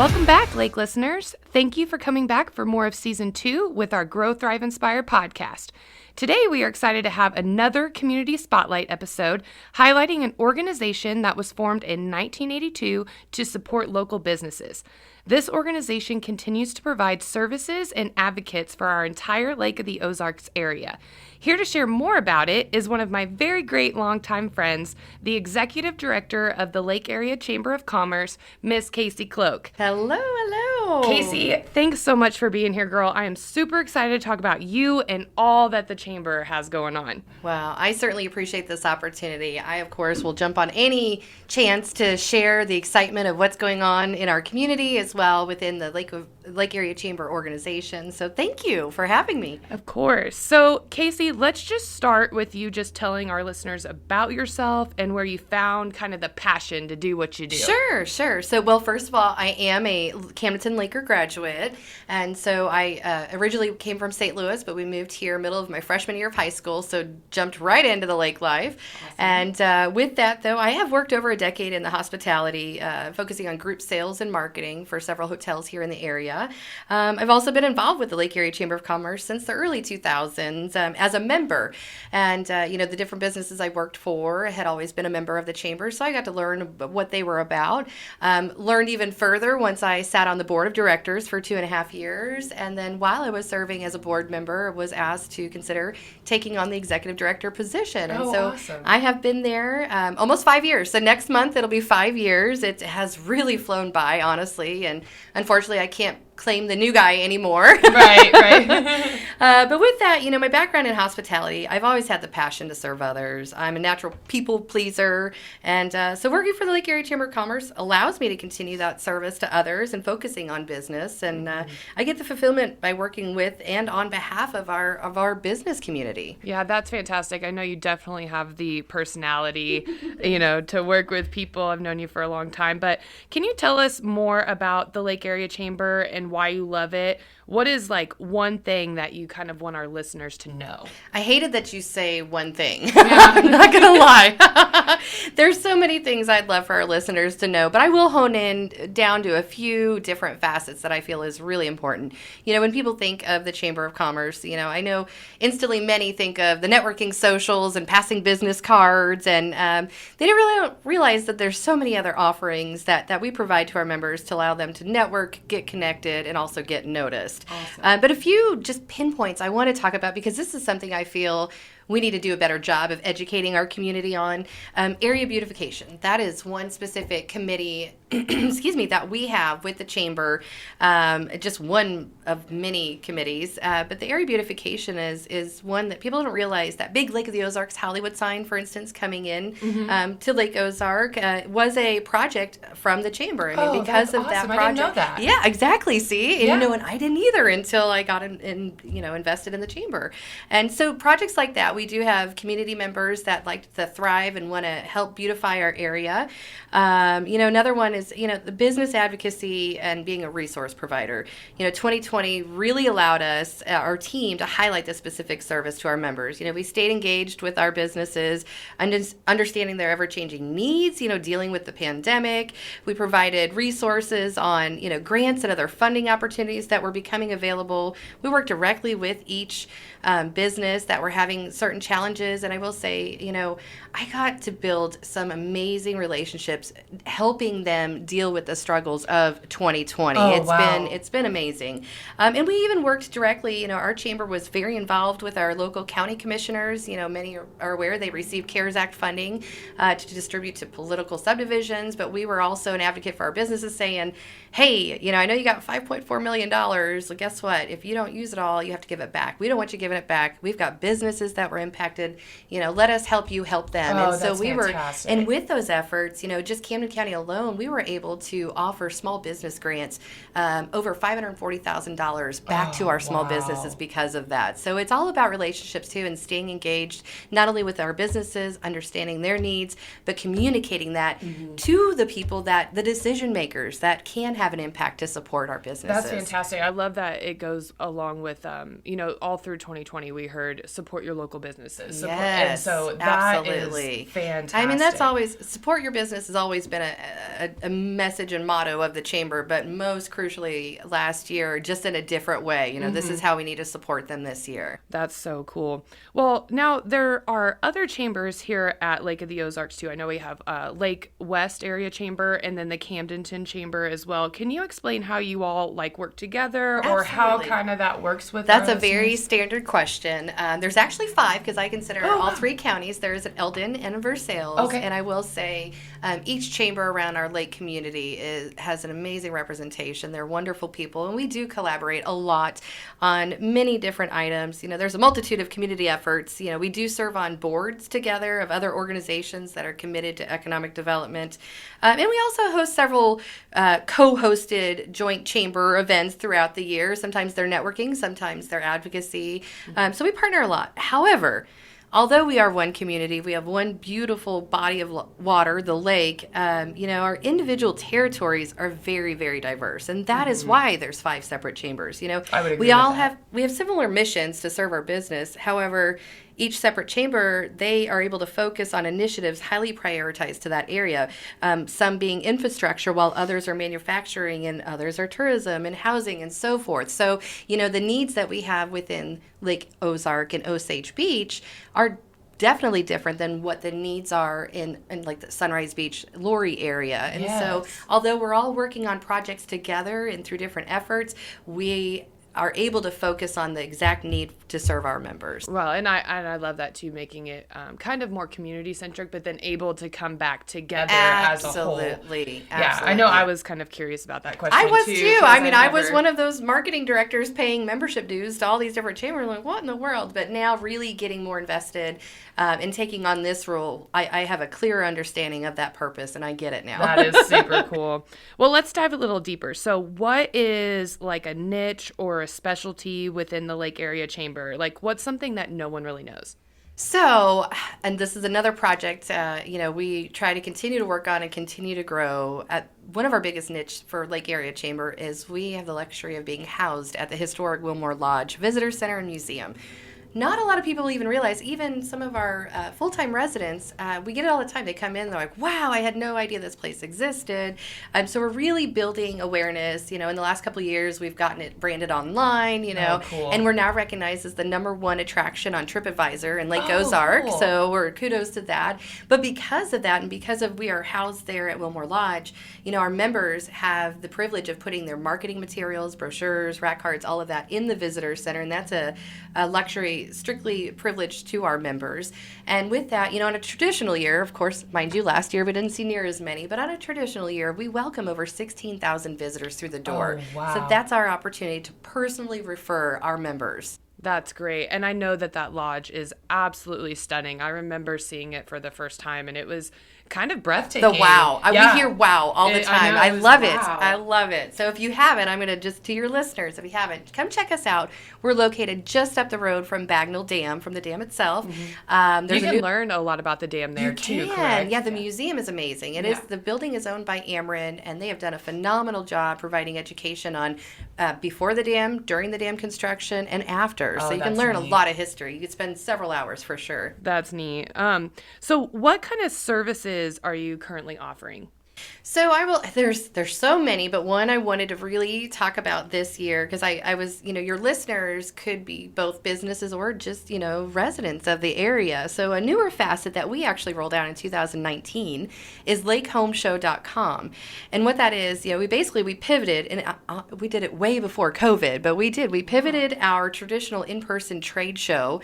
Welcome back, Lake listeners. Thank you for coming back for more of Season 2 with our Grow, Thrive, Inspire podcast. Today, we are excited to have another Community Spotlight episode highlighting an organization that was formed in 1982 to support local businesses. This organization continues to provide services and advocates for our entire Lake of the Ozarks area. Here to share more about it is one of my very great longtime friends, the Executive Director of the Lake Area Chamber of Commerce, Miss Casey Cloke. Hello, hello. Casey, thanks so much for being here, girl. I am super excited to talk about you and all that the Chamber has going on. Well, I certainly appreciate this opportunity. I, of course, will jump on any chance to share the excitement of what's going on in our community as well within the Lake Area Chamber organization. So thank you for having me. Of course. So, Casey, let's just start with you just telling our listeners about yourself and where you found kind of the passion to do what you do. Sure. So, well, first of all, I am a Camdenton Laker graduate. And so I originally came from St. Louis, but we moved here middle of my freshman year of high school. So jumped right into the lake life. Awesome. And with that, though, I have worked over a decade in the hospitality, focusing on group sales and marketing for several hotels here in the area. I've also been involved with the Lake Area Chamber of Commerce since the early 2000s as a member. And, the different businesses I worked for had always been a member of the Chamber, so I got to learn what they were about. Learned even further once I sat on the board of directors for 2.5 years. And then while I was serving as a board member, was asked to consider taking on the executive director position. And awesome. I have been there almost 5 years. So next month it'll be 5 years. It has really flown by, honestly. And unfortunately, I can't claim the new guy anymore. Right. But with that, my background in hospitality, I've always had the passion to serve others. I'm a natural people pleaser. And so working for the Lake Area Chamber of Commerce allows me to continue that service to others and focusing on business. And I get the fulfillment by working with and on behalf of our business community. Yeah, that's fantastic. I know you definitely have the personality, to work with people. I've known you for a long time. But can you tell us more about the Lake Area Chamber and why you love it? What is one thing that you kind of want our listeners to know? I hated that you say one thing. Yeah. I'm not going to lie. There's so many things I'd love for our listeners to know, but I will hone in down to a few different facets that I feel is really important. When people think of the Chamber of Commerce, I know instantly many think of the networking socials and passing business cards, and they don't realize that there's so many other offerings that we provide to our members to allow them to network, get connected, and also get noticed. Awesome. But a few just pinpoints I want to talk about, because this is something I feel we need to do a better job of educating our community on. Area beautification. That is one specific committee, that we have with the Chamber, just one of many committees. But the area beautification is one that people don't realize. That big Lake of the Ozarks Hollywood sign, for instance, coming in to Lake Ozark was a project from the Chamber. Because of awesome. that project. I didn't know that. Yeah, exactly. See? Yeah. And I didn't either until I got invested in the Chamber. And so projects like that, we do have community members that like to thrive and want to help beautify our area. Another one is, the business advocacy and being a resource provider. 2020 really allowed us, our team, to highlight this specific service to our members. We stayed engaged with our businesses, understanding their ever-changing needs, dealing with the pandemic. We provided resources on, grants and other funding opportunities that were becoming available. We worked directly with each business that were having certain challenges. And I will say, I got to build some amazing relationships, helping them deal with the struggles of 2020. It's been amazing. And we even worked directly, our chamber was very involved with our local county commissioners. Many are aware they received CARES Act funding to distribute to political subdivisions, but we were also an advocate for our businesses saying, hey, I know you got $5.4 million. Well, guess what? If you don't use it all, you have to give it back. We don't want you giving it back. We've got businesses that were impacted. Let us help you help them. And so we fantastic. And with those efforts, just Camden County alone, we were able to offer small business grants over $540,000 back to our small businesses because of that. So it's all about relationships too, and staying engaged not only with our businesses, understanding their needs, but communicating that to the people, that the decision makers that can have an impact to support our businesses. That's fantastic. I love that it goes along with, all through 2020 we heard support your local businesses. Yes, and so that absolutely. is fantastic. I mean, that's always, support your business has always been a message and motto of the chamber, but most crucially last year, just in a different way. This is how we need to support them this year. That's so cool. Well, now there are other chambers here at Lake of the Ozarks too. I know we have Lake West Area Chamber and then the Camdenton Chamber as well. Can you explain how you all work together or how kind of that works with That's a very standard question. There's actually 5 because I consider all 3 counties. There's an Eldon and a Versailles. Okay. And I will say each chamber around our lake community has an amazing representation. They're wonderful people, and we do collaborate a lot on many different items. There's a multitude of community efforts. We do serve on boards together of other organizations that are committed to economic development. And we also host several co-hosted joint chamber events throughout the year. Sometimes they're networking, sometimes they're advocacy. So we partner a lot. However, although we are one community, we have one beautiful body of water, the lake. Our individual territories are very, very diverse, and that is why there's 5 separate chambers. I would agree we all with that. we have similar missions to serve our business. However, each separate chamber, they are able to focus on initiatives highly prioritized to that area, some being infrastructure while others are manufacturing and others are tourism and housing and so forth. So, the needs that we have within Lake Ozark and Osage Beach are definitely different than what the needs are in like the Sunrise Beach, Laurie area. And so although we're all working on projects together and through different efforts, we are able to focus on the exact need to serve our members. Well, and I love that too, making it kind of more community centric, but then able to come back together as a whole. Absolutely. Yeah, I know. I was kind of curious about that question. I was too. I was never... one of those marketing directors paying membership dues to all these different chambers. Like, what in the world? But now, really getting more invested in taking on this role, I have a clearer understanding of that purpose, and I get it now. That is super cool. Well, let's dive a little deeper. So, what is like a niche or a specialty within the Lake Area Chamber? Like, what's something that no one really knows? So, and this is another project, we try to continue to work on and continue to grow. One of our biggest niche for Lake Area Chamber is we have the luxury of being housed at the historic Willmore Lodge Visitor Center and Museum. Not a lot of people even realize, even some of our full-time residents, we get it all the time. They come in, they're like, wow, I had no idea this place existed. So we're really building awareness. In the last couple of years, we've gotten it branded online, cool. And we're now recognized as the #1 attraction on TripAdvisor in Lake Ozark. Cool. So we're kudos to that. But because of that, and because of we are housed there at Willmore Lodge, our members have the privilege of putting their marketing materials, brochures, rack cards, all of that in the visitor center, and that's a luxury strictly privileged to our members. And with that, on a traditional year, of course, mind you, last year we didn't see near as many, but on a traditional year, we welcome over 16,000 visitors through the door. Oh, wow. So that's our opportunity to personally refer our members. That's great. And I know that lodge is absolutely stunning. I remember seeing it for the first time, and it was kind of breathtaking. The wow. Yeah. We hear wow all the time. I I love it. wow. I love it. So if you haven't, I'm going to just, to your listeners, if you haven't, come check us out. We're located just up the road from Bagnell Dam, from the dam itself. Mm-hmm. You can learn a lot about the dam there too, correct? Yeah, the museum is amazing. It is. The building is owned by Ameren, and they have done a phenomenal job providing education on before the dam, during the dam construction, and after. So you can learn a lot of history. You could spend several hours for sure. That's neat. So what kind of services are you currently offering? So there's so many, but one I wanted to really talk about this year, because I was, your listeners could be both businesses or just, residents of the area. So a newer facet that we actually rolled out in 2019 is lakehomeshow.com. And what that is, we pivoted, and we did it way before COVID, but we pivoted our traditional in-person trade show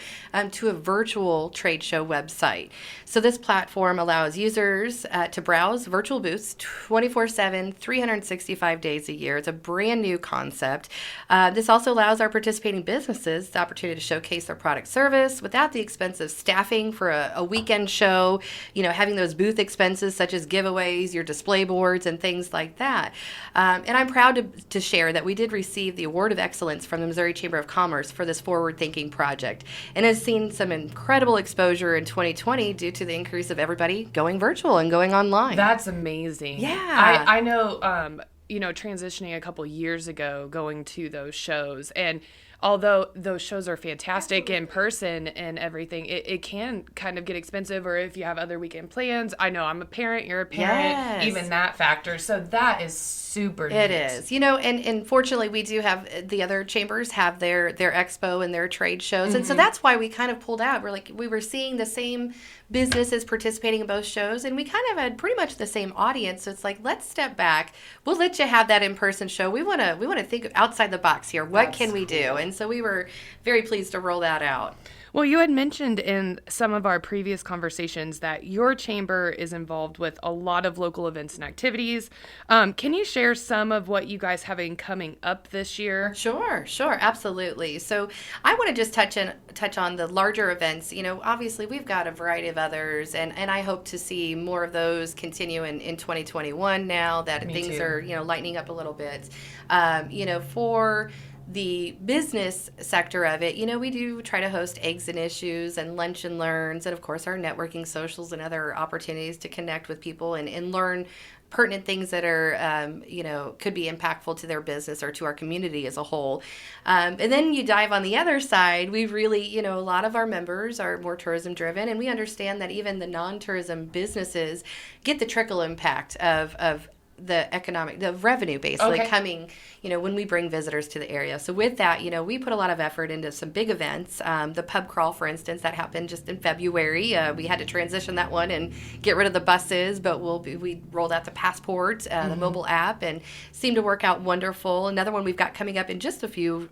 to a virtual trade show website. So this platform allows users to browse virtual booths 24/7, 365 days a year. It's a brand new concept. This also allows our participating businesses the opportunity to showcase their product service without the expense of staffing for a weekend show, having those booth expenses such as giveaways, your display boards, and things like that. And I'm proud to share that we did receive the Award of Excellence from the Missouri Chamber of Commerce for this forward-thinking project, and has seen some incredible exposure in 2020 due to the increase of everybody going virtual and going online. That's amazing. Yeah. I know, transitioning a couple years ago, going to those shows, and although those shows are fantastic in person and everything, it can kind of get expensive, or if you have other weekend plans. I know I'm a parent, you're a parent, Yes. even that factor. So that is super neat. It is, and fortunately we do have the other chambers have their expo and their trade shows. And so that's why we kind of pulled out. We were seeing the same businesses participating in both shows, and we kind of had pretty much the same audience. So it's like, let's step back. We'll let you have that in-person show. We want to think outside the box here. What can we do? And so we were very pleased to roll that out. Well, you had mentioned in some of our previous conversations that your chamber is involved with a lot of local events and activities. Can you share some of what you guys have coming up this year? Sure, absolutely. So I want to just touch on the larger events. Obviously we've got a variety of others, and I hope to see more of those continue in 2021 now that things are, lightening up a little bit. For the business sector of it, we do try to host eggs and issues and lunch and learns, and of course our networking socials and other opportunities to connect with people and learn pertinent things that are, could be impactful to their business or to our community as a whole. And then you dive on the other side. We really, a lot of our members are more tourism driven, and we understand that even the non-tourism businesses get the trickle impact of the revenue basically coming, when we bring visitors to the area. So with that, we put a lot of effort into some big events. The pub crawl, for instance, that happened just in February. We had to transition that one and get rid of the buses, but we rolled out the Passport, the mobile app, and seemed to work out wonderful. Another one we've got coming up in just a few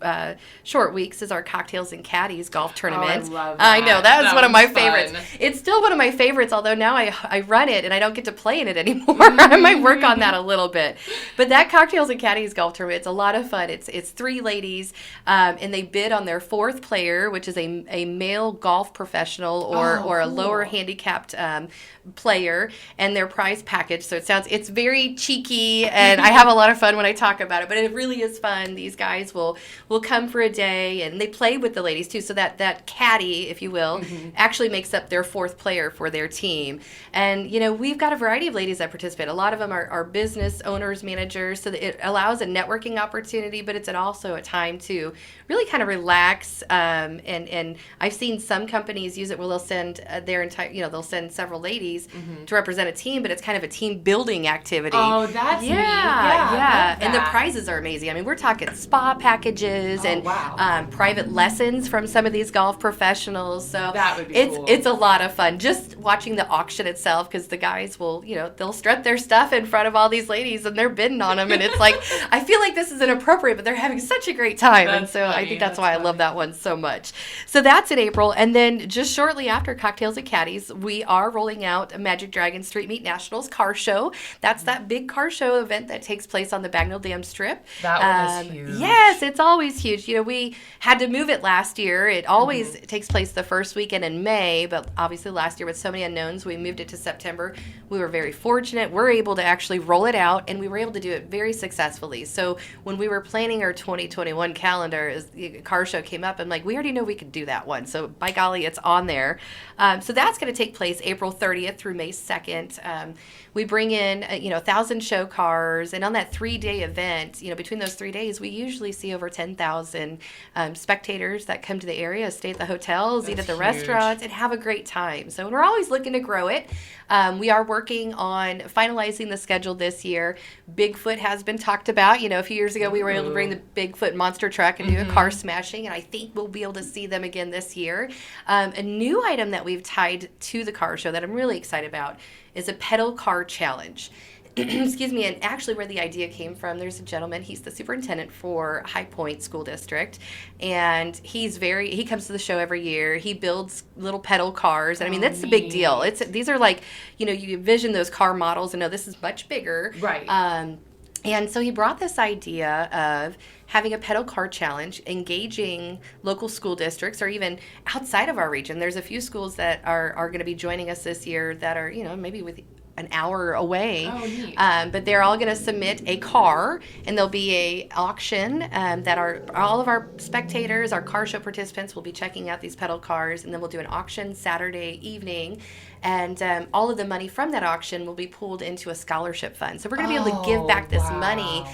short weeks is our Cocktails and Caddies golf tournament. Oh, I love that. I know, that was one of my favorites. Fun. It's still one of my favorites, although now I run it and I don't get to play in it anymore. I might work on that a little bit. But that Cocktails and Caddies golf tournament, it's a lot of fun. It's three ladies, and they bid on their fourth player, which is a male golf professional or a lower handicapped player, and their prize package. So it's very cheeky, and I have a lot of fun when I talk about it, but it really is fun. These guys will come for a day, and they play with the ladies too, so that caddy, if you will, actually makes up their fourth player for their team. And we've got a variety of ladies that participate. A lot of them are business owners, managers, so that it allows a networking opportunity, but it's also a time to really kind of relax. And I've seen some companies use it where they'll send their entire, they'll send several ladies to represent a team, but it's kind of a team building activity. Oh, that's neat. Yeah. And the prizes are amazing. I mean, we're talking spa packages and private lessons from some of these golf professionals. So that would be cool. It's a lot of fun just watching the auction itself, because the guys will, they'll strut their stuff in front of all these ladies and they're bidding on them, and it's like, I feel like this is inappropriate, but they're having such a great time. That's and so funny. I think that's why I love that one so much. So that's in April. And then just shortly after Cocktails and Caddies, we are rolling out a Magic Dragon Street Meet Nationals car show. That's that big car show event that takes place on the Bagnell Dam Strip. That one is huge. Yes, it's always huge. We had to move it last year. It always takes place the first weekend in May, but obviously last year with so many unknowns, we moved it to September. We were very fortunate. We're able to actually roll it out, and we were able to do it very successfully. So when we were planning our 2021 calendar, as the car show came up, I'm like, we already know we could do that one. So by golly, it's on there. So that's going to take place April 30th through May 2nd. We bring in, 1,000 show cars, and on that 3-day event, between those 3 days, we usually see over 10,000 spectators that come to the area, stay at the hotels, eat at the restaurants, and have a great time. So we're always looking to grow it. We are working on finalizing the schedule this year. Bigfoot has been talked about. A few years ago, we were able to bring the Bigfoot monster truck and do a car smashing, and I think we'll be able to see them again this year. A new item that we've tied to the car show that I'm really excited about is a pedal car challenge. Excuse me, and actually where the idea came from, there's a gentleman, he's the superintendent for High Point School District, and he comes to the show every year. He builds little pedal cars, and I mean, that's a big deal. These are like, you envision those car models, and this is much bigger. Right. And so he brought this idea of having a pedal car challenge, engaging local school districts, or even outside of our region. There's a few schools that are going to be joining us this year that are, maybe with an hour away. Oh, neat. But they're all going to submit a car, and there'll be a auction that all of our spectators, our car show participants will be checking out these pedal cars, and then we'll do an auction Saturday evening. And all of the money from that auction will be pooled into a scholarship fund. So we're going to be able to give back this money,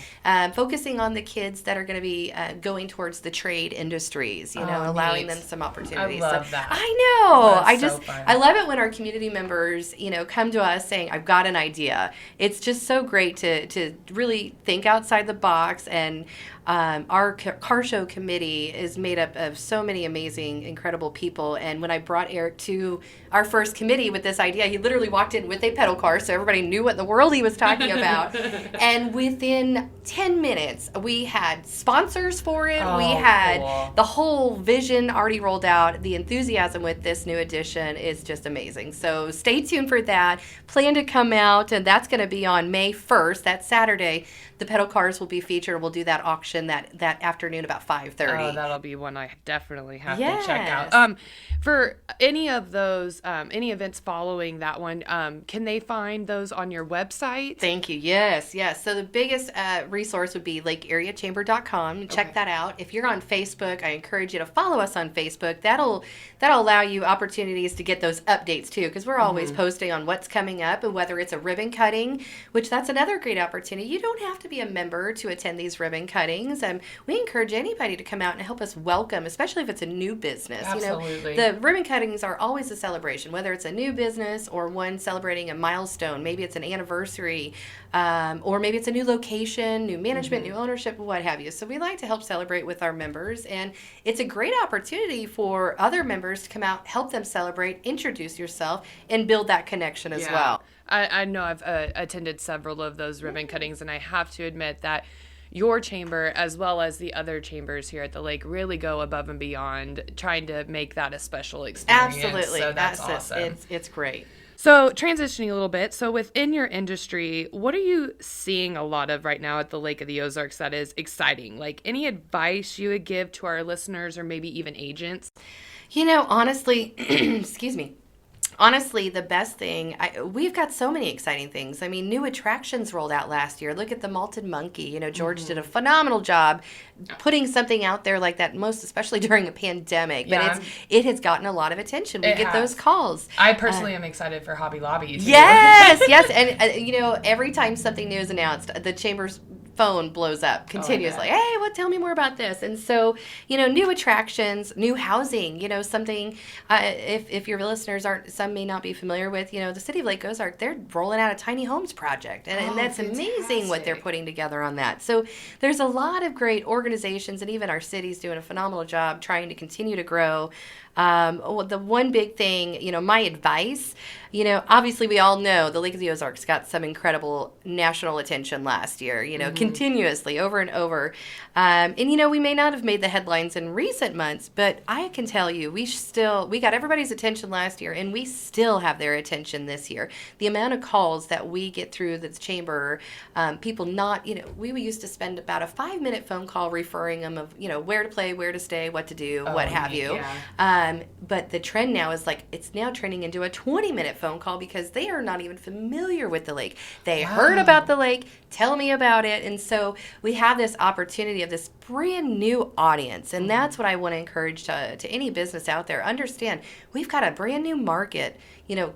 focusing on the kids that are going to be going towards the trade industries, allowing them some opportunities. I love that. I know. That's so fun. I love it when our community members, come to us saying, I've got an idea. It's just so great to really think outside the box. And our car show committee is made up of so many amazing, incredible people. And when I brought Eric to our first committee with this idea, he literally walked in with a pedal car, so everybody knew what in the world he was talking about. And within 10 minutes, we had sponsors for it. We had the whole vision already rolled out. The enthusiasm with this new edition is just amazing. So stay tuned for that. Plan to come out, and that's going to be on May 1st. That Saturday. The pedal cars will be featured. We'll do that auction that afternoon about 5:30. Oh, that'll be one I definitely have to check out. For any of those, any events following that one, can they find those on your website? Thank you. Yes. So the biggest resource would be lakeareachamber.com. Check that out. If you're on Facebook, I encourage you to follow us on Facebook. That'll allow you opportunities to get those updates too, because we're always posting on what's coming up, and whether it's a ribbon cutting, which that's another great opportunity. You don't have to be a member to attend these ribbon cuttings. We encourage anybody to come out and help us welcome, especially if it's a new business. Absolutely. The ribbon cuttings are always a celebration, whether it's a new business or one celebrating a milestone. Maybe it's an anniversary, or maybe it's a new location, new management, new ownership, what have you. So we like to help celebrate with our members, and it's a great opportunity for other members to come out, help them celebrate, introduce yourself, and build that connection as well. I know I've attended several of those ribbon cuttings, and I have to admit that your chamber, as well as the other chambers here at the lake, really go above and beyond trying to make that a special experience. Absolutely. So that's awesome. It's great. So transitioning a little bit, so within your industry, what are you seeing a lot of right now at the Lake of the Ozarks that is exciting? Like any advice you would give to our listeners or maybe even agents? Honestly, excuse me. Honestly, the best thing, we've got so many exciting things. I mean, new attractions rolled out last year. Look at the Malted Monkey. George did a phenomenal job putting something out there like that, most especially during a pandemic. But it has gotten a lot of attention. We get those calls. I personally am excited for Hobby Lobby, too. Yes. And, every time something new is announced, the chamber's phone blows up continuously. Hey, tell me more about this. And so, new attractions, new housing, something, if your listeners some may not be familiar with, the city of Lake Ozark, they're rolling out a tiny homes project. And that's amazing what they're putting together on that. So there's a lot of great organizations, and even our city's doing a phenomenal job trying to continue to grow. The one big thing, my advice, obviously we all know the Lake of the Ozarks got some incredible national attention last year, continuously over and over. And, we may not have made the headlines in recent months, but I can tell you, we got everybody's attention last year, and we still have their attention this year. The amount of calls that we get through the chamber, people we used to spend about a 5-minute phone call referring them of, where to play, where to stay, what to do, what have you. Yeah. But the trend now is it's now trending into a 20-minute phone call because they are not even familiar with the lake. They heard about the lake, tell me about it. And so we have this opportunity of this brand new audience. And that's what I want to encourage to any business out there. Understand, we've got a brand new market,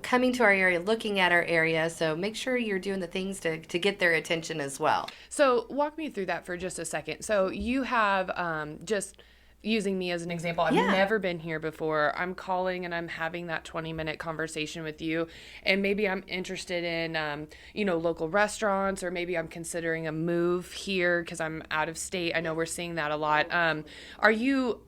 coming to our area, looking at our area. So make sure you're doing the things to get their attention as well. So walk me through that for just a second. So you have just using me as an example, I've never been here before. I'm calling and I'm having that 20-minute conversation with you, and maybe I'm interested in, local restaurants, or maybe I'm considering a move here because I'm out of state. I know we're seeing that a lot. Are you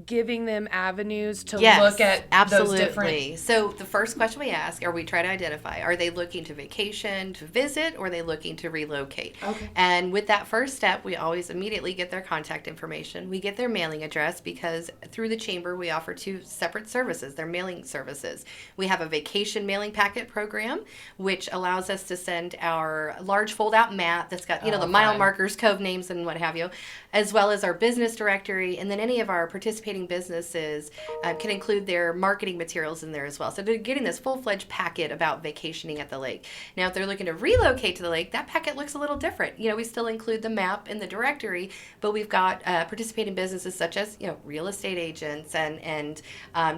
giving them avenues to look at absolutely. Those different? So the first question we ask, or we try to identify, are they looking to vacation, to visit, or are they looking to relocate? Okay. And with that first step, we always immediately get their contact information. information. We get their mailing address because through the chamber we offer 2 separate services. They're mailing services. We have a vacation mailing packet program, which allows us to send our large fold-out mat that's got the mile markers, cove names, and what have you, as well as our business directory. And then any of our participating businesses can include their marketing materials in there as well. So they're getting this full-fledged packet about vacationing at the lake. Now, if they're looking to relocate to the lake, that packet looks a little different. We still include the map in the directory, but we've got participating businesses such as real estate agents and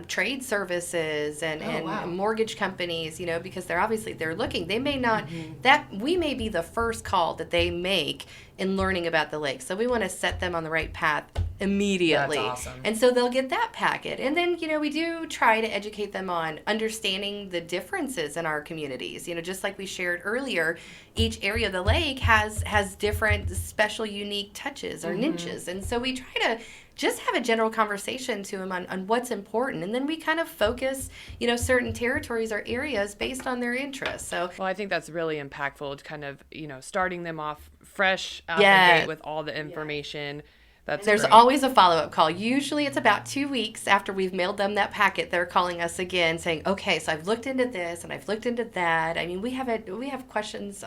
trade services and mortgage companies. Because they're looking. They may not that we may be the first call that they make in learning about the lake. So we want to set them on the right path immediately. That's awesome. And so they'll get that packet. And then, we do try to educate them on understanding the differences in our communities. Just like we shared earlier, each area of the lake has different special, unique touches or niches. And so we try to just have a general conversation to them on what's important. And then we kind of focus, certain territories or areas based on their interests. So, well, I think that's really impactful to kind of, starting them off fresh out the gate with all the information. There's great. Always a follow-up call. Usually it's about 2 weeks after we've mailed them that packet. They're calling us again saying, okay, so I've looked into this and I've looked into that. I mean, we have questions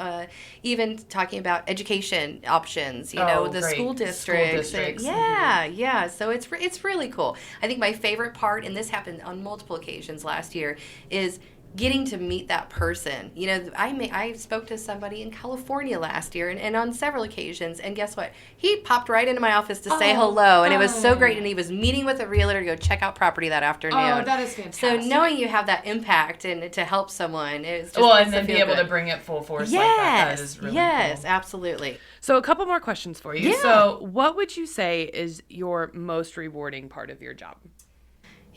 even talking about education options, the school districts. Yeah. So it's really cool. I think my favorite part, and this happened on multiple occasions last year, is getting to meet that person. I spoke to somebody in California last year and on several occasions, and guess what? He popped right into my office to say hello, and it was so great, and he was meeting with a realtor to go check out property that afternoon. Oh, that is fantastic. So knowing you have that impact and to help someone is just and then be able to bring it full force like that is really cool. Absolutely. So a couple more questions for you. Yeah. So what would you say is your most rewarding part of your job?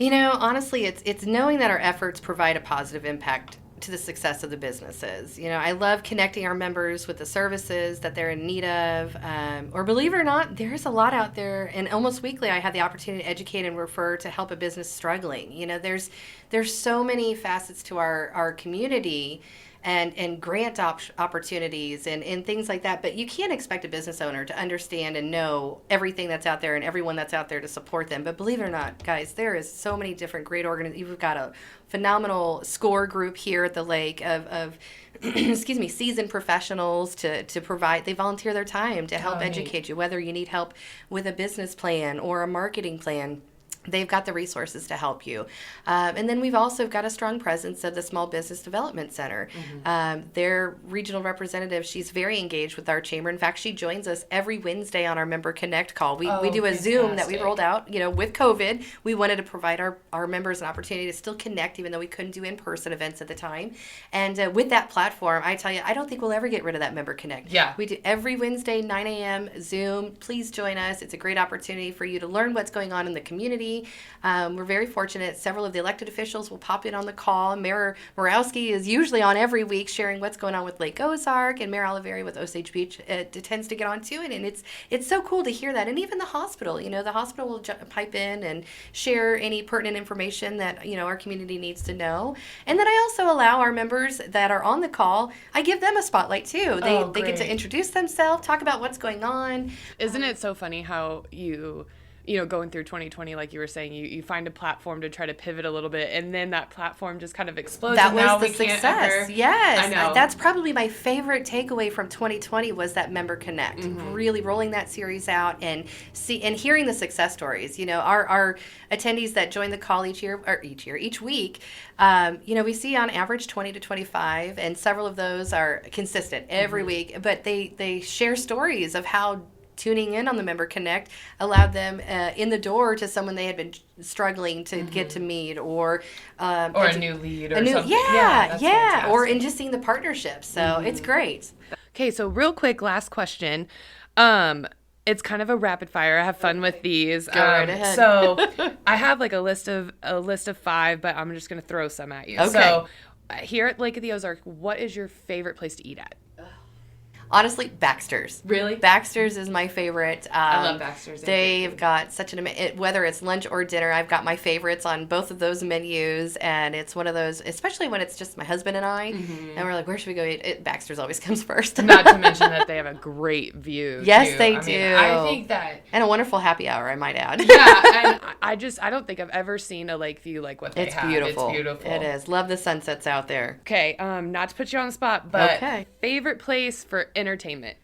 Honestly, it's knowing that our efforts provide a positive impact to the success of the businesses. I love connecting our members with the services that they're in need of. Or believe it or not, there's a lot out there. And almost weekly, I have the opportunity to educate and refer to help a business struggling. There's so many facets to our community. And grant opportunities and things like that. But you can't expect a business owner to understand and know everything that's out there and everyone that's out there to support them. But believe it or not, guys, there is so many different great organizations. We've got a phenomenal SCORE group here at the lake of seasoned professionals to provide. They volunteer their time to help educate you, whether you need help with a business plan or a marketing plan. They've got the resources to help you. And then we've also got a strong presence of the Small Business Development Center. Their regional representative, she's very engaged with our chamber. In fact, she joins us every Wednesday on our Member Connect call. We do a Zoom that we rolled out, with COVID. We wanted to provide our members an opportunity to still connect, even though we couldn't do in-person events at the time. And with that platform, I tell you, I don't think we'll ever get rid of that Member Connect. Yeah. We do every Wednesday, 9 a.m. Zoom. Please join us. It's a great opportunity for you to learn what's going on in the community. We're very fortunate. Several of the elected officials will pop in on the call. Mayor Morawski is usually on every week sharing what's going on with Lake Ozark, and Mayor Oliveri with Osage Beach tends to get on too. And it's so cool to hear that. And even the hospital, the hospital will pipe in and share any pertinent information that, our community needs to know. And then I also allow our members that are on the call, I give them a spotlight too. They get to introduce themselves, talk about what's going on. Isn't it so funny how going through 2020, like you were saying, you find a platform to try to pivot a little bit, and then that platform just kind of explodes. That was the success. Yes. I know. That's probably my favorite takeaway from 2020 was that Member Connect. Really rolling that series out and hearing the success stories. Our attendees that join the call each week, we see on average 20 to 25, and several of those are consistent every week, but they share stories of how tuning in on the Member Connect allowed them in the door to someone they had been struggling to get to meet, or a new lead or something. Or in just seeing the partnerships. So it's great. Okay, so real quick, last question. It's kind of a rapid fire. I have fun with these. Go right ahead. So I have like a list of 5, but I'm just going to throw some at you. Okay. So here at Lake of the Ozark, what is your favorite place to eat at? Honestly, Baxter's. Really? Baxter's is my favorite. I love Baxter's. They've got such whether it's lunch or dinner, I've got my favorites on both of those menus, and it's one of those, especially when it's just my husband and I, and we're like, where should we go eat? Baxter's always comes first. Not to mention that they have a great view. Yes, too. they I do. mean, I think that. And a wonderful happy hour, I might add. Yeah, and I don't think I've ever seen a lake view like what they It's have. beautiful. It's beautiful. It is. Love the sunsets out there. Okay, not to put you on the spot, but Okay. favorite place for entertainment?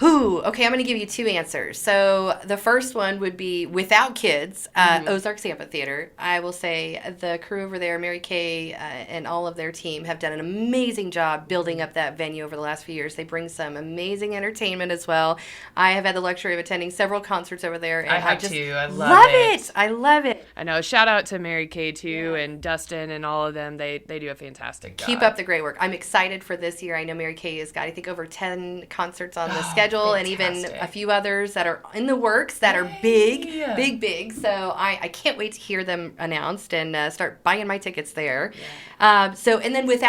Okay, I'm going to give you two answers. So the first one would be without kids, Ozarks Amphitheater. I will say the crew over there, Mary Kay and all of their team, have done an amazing job building up that venue over the last few years. They bring some amazing entertainment as well. I have had the luxury of attending several concerts over there. And I have just too. I love it. I love it. I know. Shout out to Mary Kay too, and Dustin and all of them. They do a fantastic job. Keep up the great work. I'm excited for this year. I know Mary Kay has got, I think, over 10 concerts on the schedule, and even a few others that are in the works that are big. So I can't wait to hear them announced and start buying my tickets there. Yeah. And then with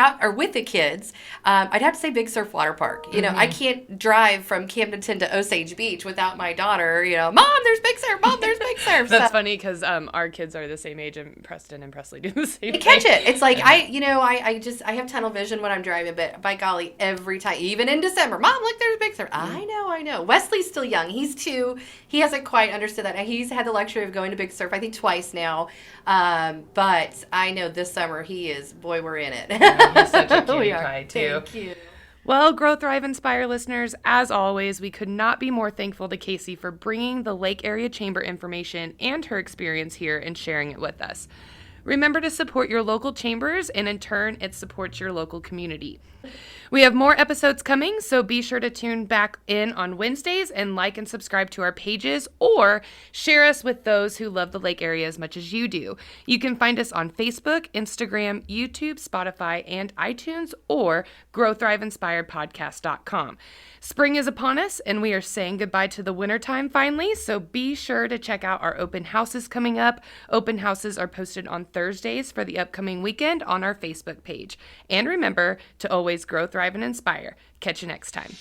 the kids, I'd have to say Big Surf Water Park. You know, I can't drive from Camdenton to Osage Beach without my daughter, Mom, there's Big Surf. Mom, there's Big Surf. That's funny because our kids are the same age, and Preston and Presley do the same thing. Catch it. It's like, I have tunnel vision when I'm driving, but by golly, every time, even in December, Mom, look, there's Big Surf. I know. Wesley's still young. He's 2. He hasn't quite understood that. He's had the luxury of going to Big Surf, I think, twice now. But I know this summer we're in it. Yeah, he's such a cutie pie, too. Thank you. Well, Grow, Thrive, Inspire listeners, as always, we could not be more thankful to Casey for bringing the Lake Area Chamber information and her experience here and sharing it with us. Remember to support your local chambers, and in turn, it supports your local community. We have more episodes coming, so be sure to tune back in on Wednesdays and like and subscribe to our pages, or share us with those who love the lake area as much as you do. You can find us on Facebook, Instagram, YouTube, Spotify, and iTunes, or growthriveinspiredpodcast.com. Spring is upon us, and we are saying goodbye to the wintertime finally, so be sure to check out our open houses coming up. Open houses are posted on Thursdays for the upcoming weekend on our Facebook page. And remember to always grow, thrive, and inspire. Catch you next time.